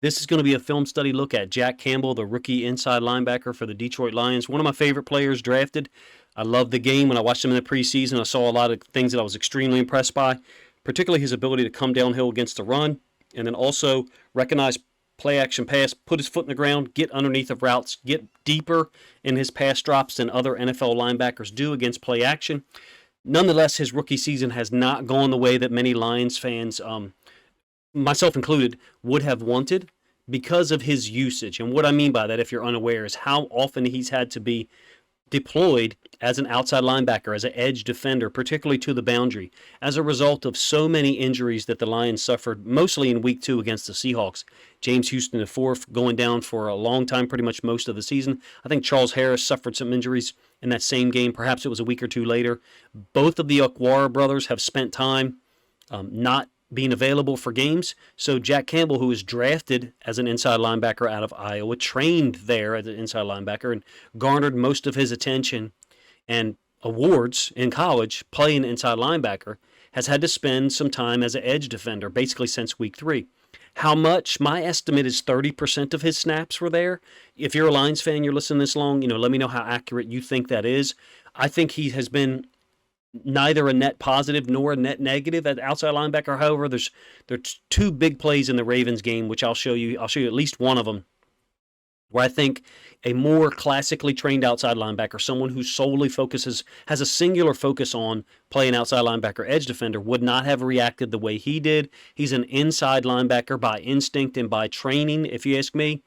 This is going to be a film study look at Jack Campbell, the rookie inside linebacker for the Detroit Lions. One of my favorite players drafted. I loved the game. When I watched him in the preseason, I saw a lot of things that I was extremely impressed by, particularly his ability to come downhill against the run, and then also recognize play action pass, put his foot in the ground, get underneath of routes, get deeper in his pass drops than other NFL linebackers do against play action. Nonetheless, his rookie season has not gone the way that many Lions fans, myself included, would have wanted because of his usage. And what I mean by that, if you're unaware, is how often he's had to be deployed as an outside linebacker, as an edge defender, particularly to the boundary, as a result of so many injuries that the Lions suffered, mostly in Week 2 against the Seahawks. James Houston, the fourth, going down for a long time, pretty much most of the season. I think Charles Harris suffered some injuries in that same game. Perhaps it was a week or two later. Both of the Okwara brothers have spent time not being available for games. So Jack Campbell, who was drafted as an inside linebacker out of Iowa, trained there as an inside linebacker and garnered most of his attention and awards in college playing inside linebacker, has had to spend some time as an edge defender basically since Week 3. How much? My estimate is 30% of his snaps were there. If you're a Lions fan, you're listening this long, let me know how accurate you think that is. I think he has been neither a net positive nor a net negative at outside linebacker. However, there's two big plays in the Ravens game, which I'll show you. I'll show you at least one of them, where I think a more classically trained outside linebacker, someone who solely has a singular focus on playing outside linebacker edge defender, would not have reacted the way he did. He's an inside linebacker by instinct and by training, if you ask me.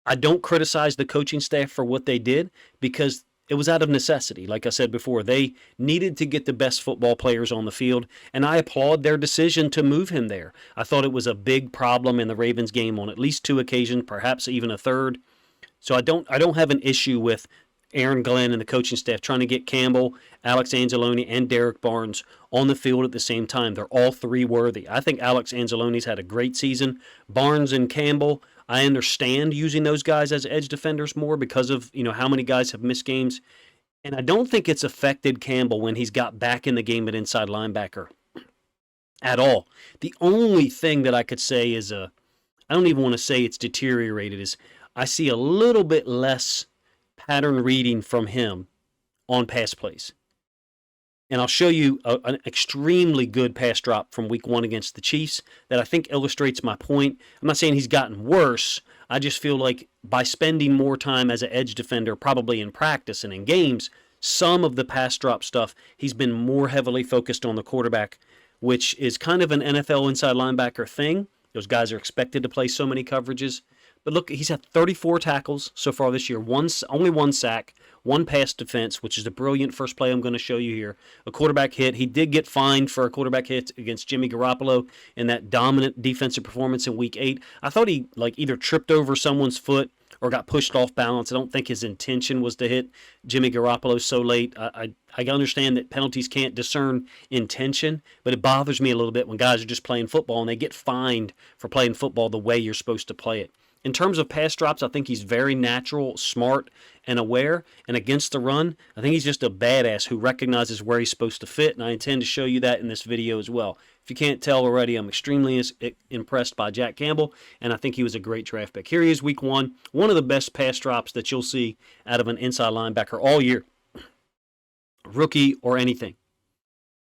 I don't criticize the coaching staff for what they did because it was out of necessity. Like I said before, they needed to get the best football players on the field, and I applaud their decision to move him there. I thought it was a big problem in the Ravens game on at least two occasions, perhaps even a third. So I don't have an issue with Aaron Glenn and the coaching staff trying to get Campbell, Alex Anzalone, and Derek Barnes on the field at the same time. They're all three worthy. I think Alex Anzalone's had a great season. Barnes and Campbell, I understand using those guys as edge defenders more because of how many guys have missed games. And I don't think it's affected Campbell when he's got back in the game at inside linebacker at all. The only thing that I could say is, I don't even want to say it's deteriorated, is I see a little bit less pattern reading from him on pass plays. And I'll show you an extremely good pass drop from Week 1 against the Chiefs that I think illustrates my point. I'm not saying he's gotten worse. I just feel like by spending more time as an edge defender, probably in practice and in games, some of the pass drop stuff, he's been more heavily focused on the quarterback, which is kind of an NFL inside linebacker thing. Those guys are expected to play so many coverages. But look, he's had 34 tackles so far this year, only one sack, one pass defense, which is the brilliant first play I'm going to show you here. A quarterback hit. He did get fined for a quarterback hit against Jimmy Garoppolo in that dominant defensive performance in Week 8. I thought he either tripped over someone's foot or got pushed off balance. I don't think his intention was to hit Jimmy Garoppolo so late. I understand that penalties can't discern intention, but it bothers me a little bit when guys are just playing football and they get fined for playing football the way you're supposed to play it. In terms of pass drops, I think he's very natural, smart, and aware. And against the run, I think he's just a badass who recognizes where he's supposed to fit, and I intend to show you that in this video as well. If you can't tell already, I'm extremely impressed by Jack Campbell, and I think he was a great draft pick. Here he is, Week 1, one of the best pass drops that you'll see out of an inside linebacker all year, rookie or anything.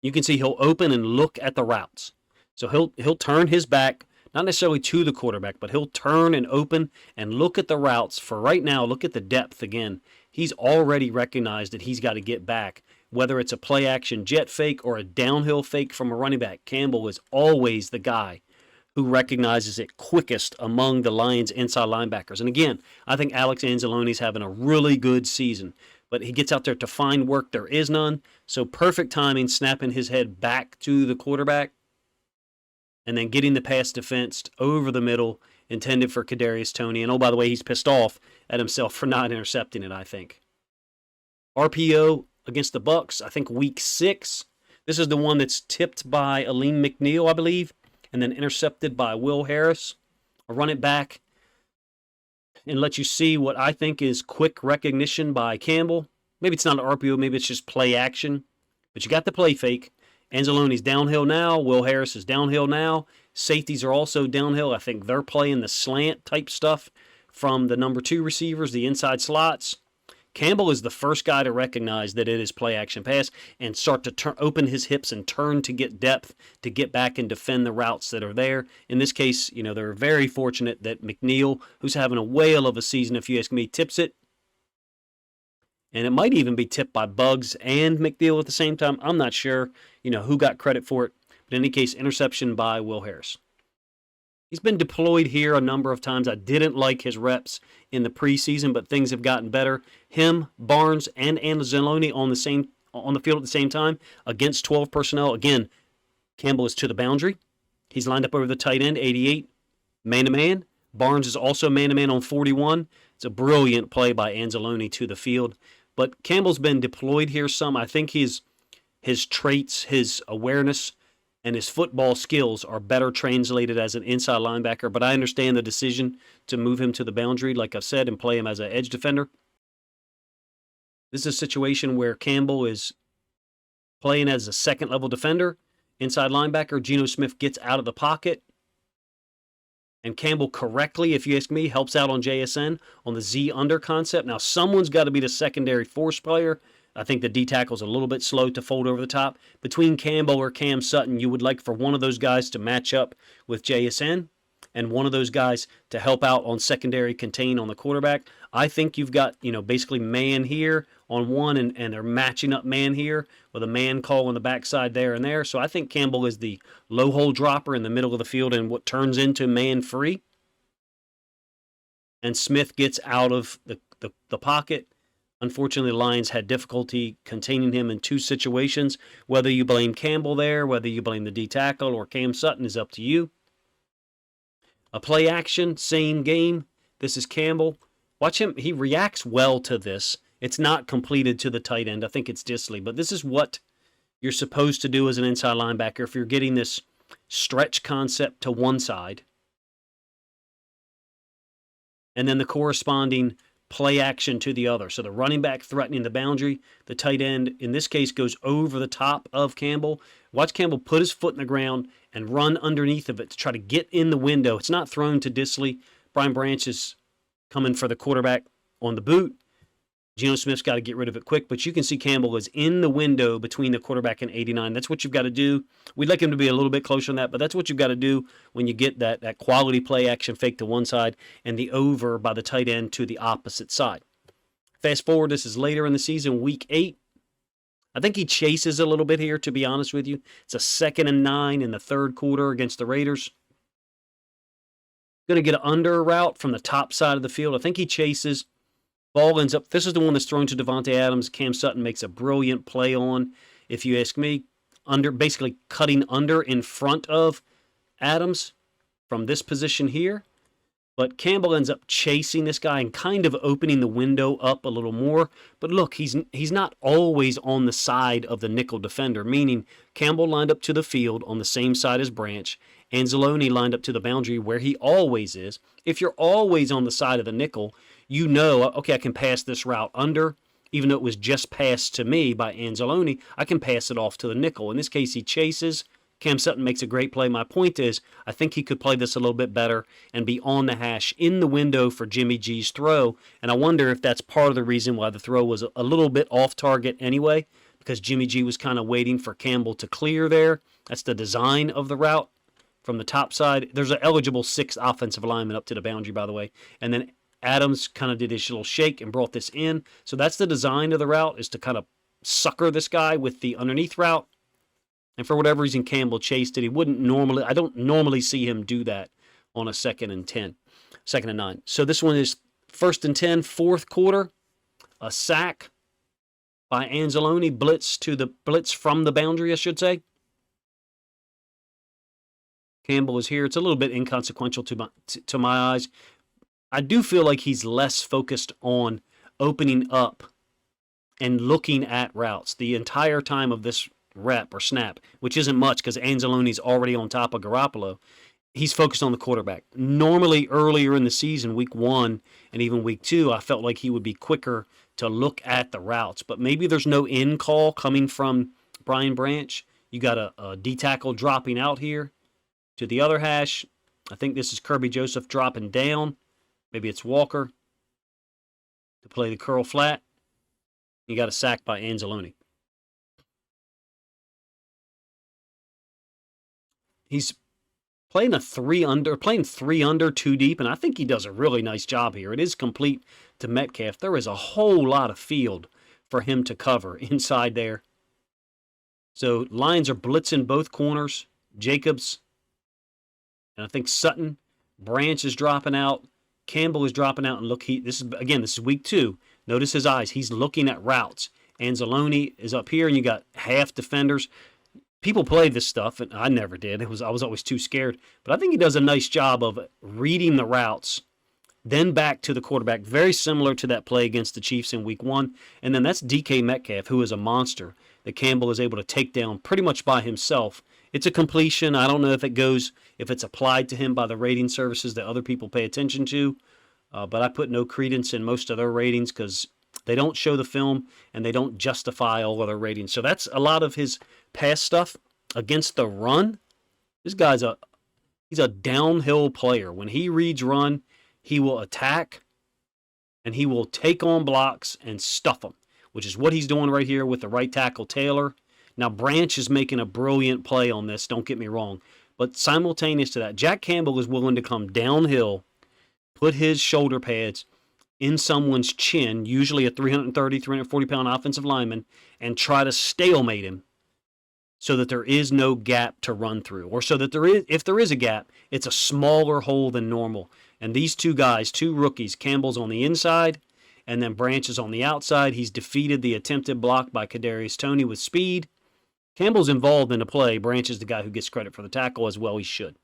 You can see he'll open and look at the routes. So he'll turn his back, not necessarily to the quarterback, but he'll turn and open and look at the routes. For right now, look at the depth again. He's already recognized that he's got to get back, whether it's a play-action jet fake or a downhill fake from a running back. Campbell is always the guy who recognizes it quickest among the Lions' inside linebackers. And again, I think Alex Anzalone's having a really good season, but he gets out there to find work. There is none. So perfect timing, snapping his head back to the quarterback, and then getting the pass defense over the middle intended for Kadarius Toney. And oh, by the way, he's pissed off at himself for not intercepting it, I think. RPO against the Bucs, I think Week 6. This is the one that's tipped by Aleem McNeil, I believe, and then intercepted by Will Harris. I'll run it back and let you see what I think is quick recognition by Campbell. Maybe it's not an RPO, maybe it's just play action. But you got the play fake. Anzalone's downhill now. Will Harris is downhill now. Safeties are also downhill. I think they're playing the slant type stuff from the number 2 receivers, the inside slots. Campbell is the first guy to recognize that it is play action pass and start to open his hips and turn to get depth to get back and defend the routes that are there. In this case, they're very fortunate that McNeil, who's having a whale of a season, if you ask me, tips it. And it might even be tipped by Buggs and McNeil at the same time. I'm not sure, who got credit for it. But in any case, interception by Will Harris. He's been deployed here a number of times. I didn't like his reps in the preseason, but things have gotten better. Him, Barnes, and Anzalone on the field at the same time against 12 personnel. Again, Campbell is to the boundary. He's lined up over the tight end, 88, man-to-man. Barnes is also man-to-man on 41. It's a brilliant play by Anzalone to the field. But Campbell's been deployed here some. I think his traits, his awareness, and his football skills are better translated as an inside linebacker, but I understand the decision to move him to the boundary, like I've said, and play him as an edge defender. This is a situation where Campbell is playing as a second-level defender, inside linebacker. Geno Smith gets out of the pocket, and Campbell correctly, if you ask me, helps out on JSN on the Z-under concept. Now, someone's got to be the secondary force player. I think the D-tackle's a little bit slow to fold over the top. Between Campbell or Cam Sutton, you would like for one of those guys to match up with JSN and one of those guys to help out on secondary contain on the quarterback. I think you've got, basically man here on one, and they're matching up man here with a man call on the backside there and there. So I think Campbell is the low hole dropper in the middle of the field and what turns into man free. And Smith gets out of the pocket. Unfortunately, the Lions had difficulty containing him in 2 situations. Whether you blame Campbell there, whether you blame the D-tackle or Cam Sutton is up to you. A play action, same game. This is Campbell. Watch him. He reacts well to this. It's not completed to the tight end. I think it's Disley. But this is what you're supposed to do as an inside linebacker if you're getting this stretch concept to one side. And then the corresponding play action to the other. So the running back threatening the boundary. The tight end, in this case, goes over the top of Campbell. Watch Campbell put his foot in the ground and run underneath of it to try to get in the window. It's not thrown to Disley. Brian Branch is coming for the quarterback on the boot. Geno Smith's got to get rid of it quick, but you can see Campbell is in the window between the quarterback and 89. That's what you've got to do. We'd like him to be a little bit closer than that, but that's what you've got to do when you get that quality play action fake to one side and the over by the tight end to the opposite side. Fast forward, this is later in the season, week 8. I think he chases a little bit here, to be honest with you. It's a 2nd and 9 in the third quarter against the Raiders. Going to get an under route from the top side of the field. I think he chases. Ball ends up, this is the one that's thrown to Devontae Adams. Cam Sutton makes a brilliant play on, if you ask me, basically cutting under in front of Adams from this position here. But Campbell ends up chasing this guy and kind of opening the window up a little more. But look, he's not always on the side of the nickel defender, meaning Campbell lined up to the field on the same side as Branch. Anzalone lined up to the boundary where he always is. If you're always on the side of the nickel, you know, okay, I can pass this route under. Even though it was just passed to me by Anzalone, I can pass it off to the nickel. In this case, he chases. Cam Sutton makes a great play. My point is, I think he could play this a little bit better and be on the hash in the window for Jimmy G's throw. And I wonder if that's part of the reason why the throw was a little bit off target anyway, because Jimmy G was kind of waiting for Campbell to clear there. That's the design of the route from the top side. There's an eligible 6 offensive linemen up to the boundary, by the way. And then Adams kind of did his little shake and brought this in. So that's the design of the route, is to kind of sucker this guy with the underneath route. And for whatever reason, Campbell chased it. I don't normally see him do that on a 2nd and 9. So this one is 1st and 10, fourth quarter. A sack by Anzalone, blitz from the boundary, I should say. Campbell is here. It's a little bit inconsequential to my eyes. I do feel like he's less focused on opening up and looking at routes the entire time of this rep or snap, which isn't much because Anzalone's already on top of Garoppolo. He's focused on the quarterback. Normally earlier in the season, week 1 and even week 2, I felt like he would be quicker to look at the routes, but maybe there's no in call coming from Brian Branch. You got a D tackle dropping out here. To the other hash, I think this is Kirby Joseph dropping down. Maybe it's Walker to play the curl flat. You got a sack by Anzalone. He's playing playing 3 under, 2 deep, and I think he does a really nice job here. It is complete to Metcalf. There is a whole lot of field for him to cover inside there. So Lions are blitzing both corners. Jacobs and I think Sutton. Branch is dropping out. Campbell is dropping out. And look, this is week 2. Notice his eyes. He's looking at routes. Anzalone is up here, and you got half defenders. People play this stuff, and I never did. I was always too scared. But I think he does a nice job of reading the routes, then back to the quarterback, very similar to that play against the Chiefs in week 1. And then that's DK Metcalf, who is a monster that Campbell is able to take down pretty much by himself. It's a completion. I don't know if it's applied to him by the rating services that other people pay attention to, but I put no credence in most of their ratings because they don't show the film and they don't justify all of their ratings. So that's a lot of his pass stuff. Against the run, this guy's he's a downhill player. When he reads run, he will attack and he will take on blocks and stuff them, which is what he's doing right here with the right tackle Taylor. Now, Branch is making a brilliant play on this, don't get me wrong. But simultaneous to that, Jack Campbell is willing to come downhill, put his shoulder pads in someone's chin, usually a 330, 340-pound offensive lineman, and try to stalemate him so that there is no gap to run through. Or so that if there is a gap, it's a smaller hole than normal. And these two guys, 2 rookies, Campbell's on the inside, and then Branch is on the outside. He's defeated the attempted block by Kadarius Toney with speed. Campbell's involved in the play. Branch is the guy who gets credit for the tackle as well. He should.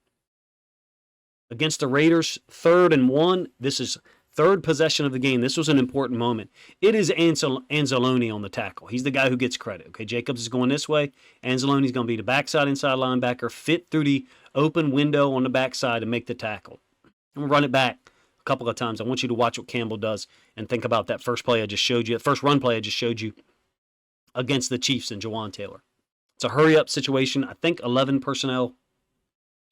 Against the Raiders, 3rd and 1. This is 3rd possession of the game. This was an important moment. It is Anzalone on the tackle. He's the guy who gets credit. Okay, Jacobs is going this way. Anzalone's going to be the backside inside linebacker, fit through the open window on the backside and make the tackle. I'm going to run it back a couple of times. I want you to watch what Campbell does and think about that first play I just showed you, the first run play I just showed you against the Chiefs and Jawan Taylor. It's a hurry-up situation. I think 11 personnel.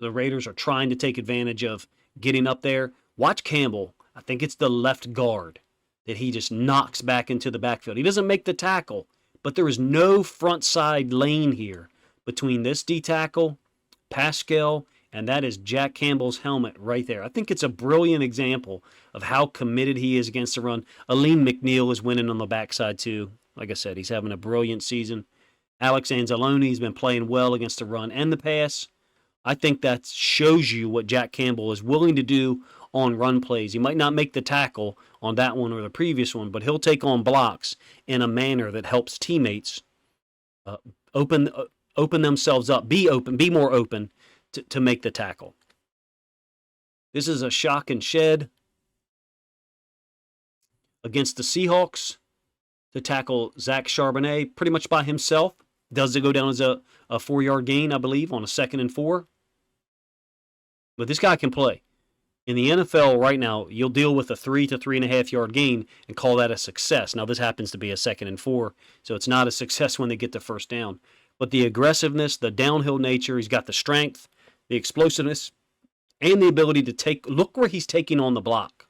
The Raiders are trying to take advantage of getting up there. Watch Campbell. I think it's the left guard that he just knocks back into the backfield. He doesn't make the tackle, but there is no front side lane here between this D-tackle, Pascal, and that is Jack Campbell's helmet right there. I think it's a brilliant example of how committed he is against the run. Aleem McNeil is winning on the backside too. Like I said, he's having a brilliant season. Alex Anzalone has been playing well against the run and the pass. I think that shows you what Jack Campbell is willing to do on run plays. He might not make the tackle on that one or the previous one, but he'll take on blocks in a manner that helps teammates open themselves up, be more open to make the tackle. This is a shock and shed against the Seahawks to tackle Zach Charbonnet pretty much by himself. Does it go down as a 4-yard gain, I believe, on a 2nd and 4? But this guy can play. In the NFL right now, you'll deal with a 3 to 3.5 yard gain and call that a success. Now, this happens to be a 2nd and 4, so it's not a success when they get the first down. But the aggressiveness, the downhill nature, he's got the strength, the explosiveness, and the ability to look where he's taking on the block.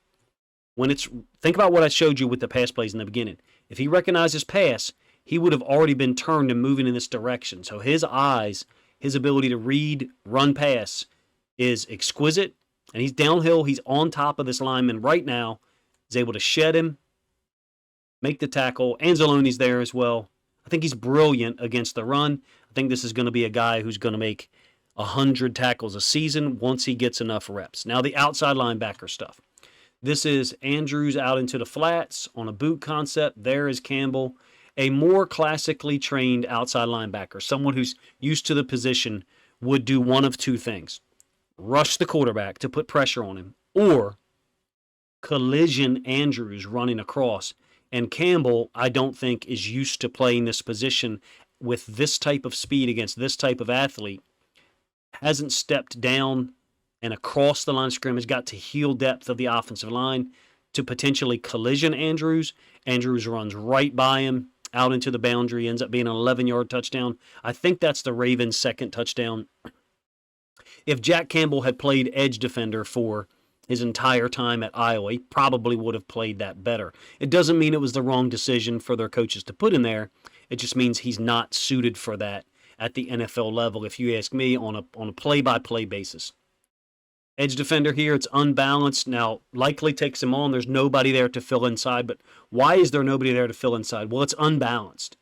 Think about what I showed you with the pass plays in the beginning. If he recognizes pass, he would have already been turned and moving in this direction. So his eyes, his ability to read, run, pass is exquisite. And he's downhill. He's on top of this lineman right now. He's able to shed him, make the tackle. Anzalone's there as well. I think he's brilliant against the run. I think this is going to be a guy who's going to make 100 tackles a season once he gets enough reps. Now the outside linebacker stuff. This is Andrews out into the flats on a boot concept. There is Campbell, a more classically trained outside linebacker, someone who's used to the position, would do one of 2 things. Rush the quarterback to put pressure on him, or collision Andrews running across. And Campbell, I don't think, is used to playing this position with this type of speed against this type of athlete. Hasn't stepped down and across the line of scrimmage, got to heel depth of the offensive line to potentially collision Andrews. Andrews runs right by him, out into the boundary, ends up being an 11-yard touchdown. I think that's the Ravens' 2nd touchdown. If Jack Campbell had played edge defender for his entire time at Iowa, he probably would have played that better. It doesn't mean it was the wrong decision for their coaches to put him there. It just means he's not suited for that at the NFL level, if you ask me, on a play-by-play basis. Edge defender here, it's unbalanced. Now, likely takes him on. There's nobody there to fill inside, but why is there nobody there to fill inside? Well, it's unbalanced.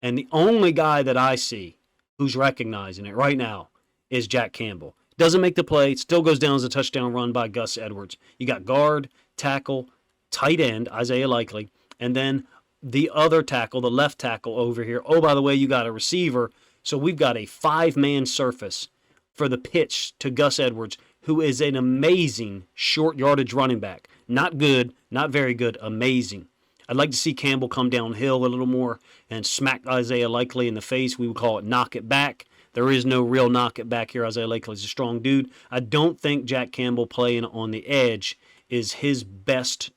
And the only guy that I see who's recognizing it right now is Jack Campbell. Doesn't make the play. It still goes down as a touchdown run by Gus Edwards. You got guard, tackle, tight end, Isaiah Likely, and then the other tackle, the left tackle over here. Oh, by the way, you got a receiver. So we've got a 5-man surface for the pitch to Gus Edwards, who is an amazing short yardage running back. Not good, not very good, amazing. I'd like to see Campbell come downhill a little more and smack Isaiah Likely in the face. We would call it knock it back. There is no real knock it back here. Isaiah Likely's a strong dude. I don't think Jack Campbell playing on the edge is his best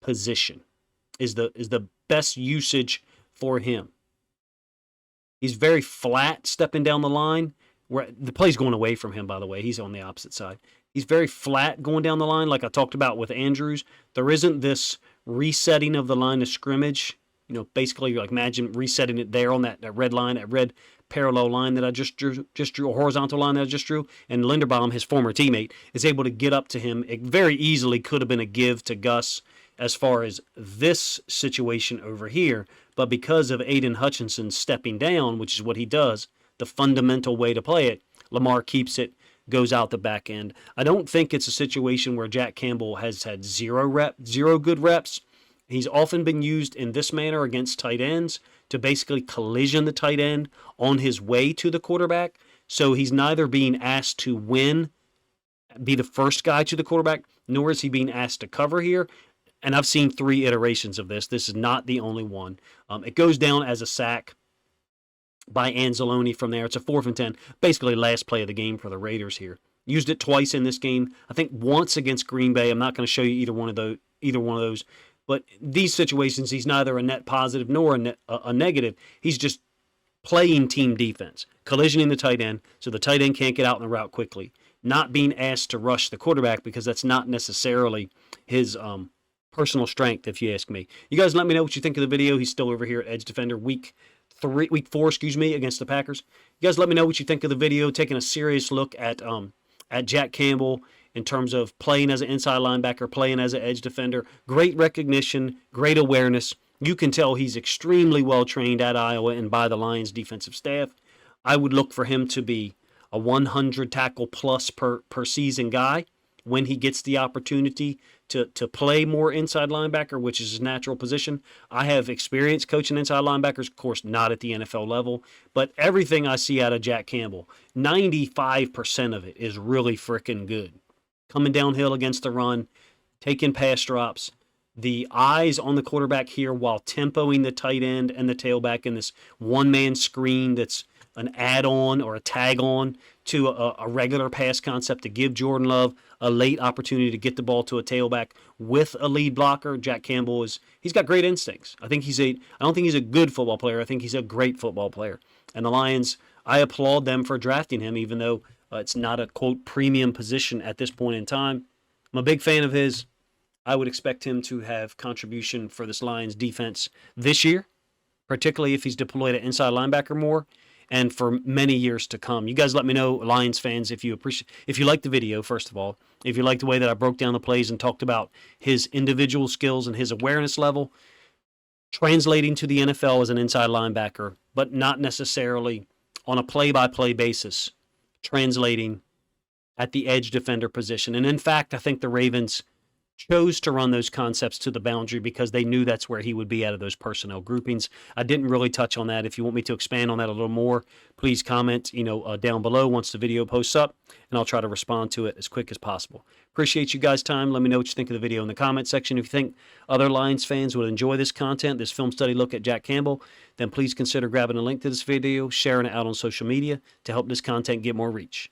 position, is the best usage for him. He's very flat stepping down the line. Where the play's going away from him, by the way. He's on the opposite side. He's very flat going down the line, like I talked about with Andrews. There isn't this resetting of the line of scrimmage. You know, basically, like imagine resetting it there on that red line, that red parallel line that I just drew, a horizontal line that I just drew. And Linderbaum, his former teammate, is able to get up to him. It very easily could have been a give to Gus as far as this situation over here. But because of Aiden Hutchinson stepping down, which is what he does, the fundamental way to play it, Lamar keeps it, goes out the back end. I don't think it's a situation where Jack Campbell has had zero good reps. He's often been used in this manner against tight ends to basically collision the tight end on his way to the quarterback. So he's neither being asked to win, be the first guy to the quarterback, nor is he being asked to cover here. And I've seen 3 iterations of this. This is not the only one. It goes down as a sack by Anzalone from there. It's a 4th and 10. Basically last play of the game for the Raiders here. Used it twice in this game. I think once against Green Bay. I'm not going to show you either one of those. But these situations, he's neither a net positive nor a negative. He's just playing team defense, collisioning the tight end so the tight end can't get out in the route quickly. Not being asked to rush the quarterback because that's not necessarily his personal strength, if you ask me. You guys let me know what you think of the video. He's still over here at Edge Defender week 4, against the Packers. You guys let me know what you think of the video, taking a serious look at Jack Campbell in terms of playing as an inside linebacker, playing as an edge defender. Great recognition, great awareness. You can tell he's extremely well trained at Iowa and by the Lions defensive staff. I would look for him to be a 100 tackle plus per season guy when he gets the opportunity to play more inside linebacker, which is his natural position. I have experience coaching inside linebackers, of course, not at the NFL level, but everything I see out of Jack Campbell, 95% of it is really freaking good. Coming downhill against the run, taking pass drops, the eyes on the quarterback here while tempoing the tight end and the tailback in this one-man screen that's an add-on or a tag-on to a regular pass concept to give Jordan Love a late opportunity to get the ball to a tailback with a lead blocker. Jack Campbell he's got great instincts. I don't think he's a good football player. I think he's a great football player. And the Lions, I applaud them for drafting him, even though it's not a, quote, premium position at this point in time. I'm a big fan of his. I would expect him to have contribution for this Lions defense this year, particularly if he's deployed at inside linebacker more, and for many years to come. You guys let me know, Lions fans, if you like the video, first of all, if you like the way that I broke down the plays and talked about his individual skills and his awareness level, translating to the NFL as an inside linebacker, but not necessarily on a play-by-play basis, translating at the edge defender position. And in fact, I think the Ravens chose to run those concepts to the boundary because they knew that's where he would be out of those personnel groupings. I didn't really touch on that. If you want me to expand on that a little more, please comment, down below once the video posts up, and I'll try to respond to it as quick as possible. Appreciate you guys' time. Let me know what you think of the video in the comment section. If you think other Lions fans would enjoy this content, this film study look at Jack Campbell, then please consider grabbing a link to this video, sharing it out on social media to help this content get more reach.